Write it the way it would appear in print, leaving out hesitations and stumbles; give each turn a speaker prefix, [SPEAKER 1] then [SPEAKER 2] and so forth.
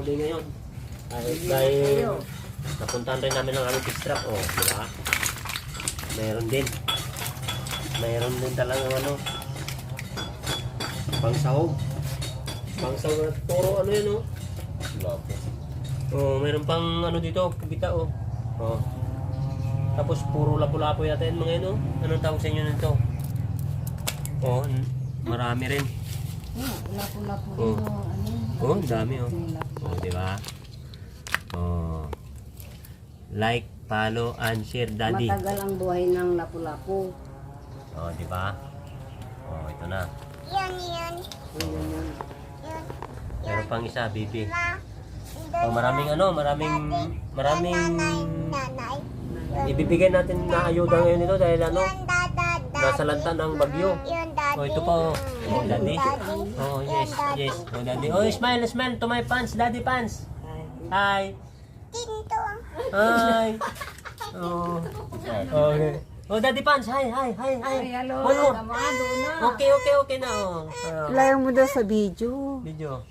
[SPEAKER 1] uli ngayon. Dahil napuntahan rin namin ng aming fish trap. Oh, di ba? Meron din. Meron din talagang ano. Pangsahog. Pangsahog at puro ano yun, oh. Oh, meron pang ano dito, kubita, oh. Oh. Tapos puro lapu-lapu yata yun mga yun, oh. Anong tawag sa inyo nito? Oh, marami rin.
[SPEAKER 2] Lapu-lapu
[SPEAKER 1] Oh.
[SPEAKER 2] rin o ano.
[SPEAKER 1] Oh, dami, oh. Oh, di ba? Oh. Like, follow, and share, daddy.
[SPEAKER 2] Matagal ang buhay ng lapu-lapu.
[SPEAKER 1] Oh, di ba? Oh, ito na.
[SPEAKER 2] Yan.
[SPEAKER 1] Meron pang isa, bibi. Oh, maraming ibibigay natin na ayuda ngayon ito dahil ano, nasa lanta ng bagyo. Oh, ito pa, oh. Oh, daddy. Oh, yes. Oh, daddy. Oh, smile to my pants, daddy pants. Hi. Hi. Oh. Okay. Oh, daddy pants. Hi.
[SPEAKER 2] Hello.
[SPEAKER 1] Okay na, oh.
[SPEAKER 2] Layo mo daw sa video.
[SPEAKER 1] Video.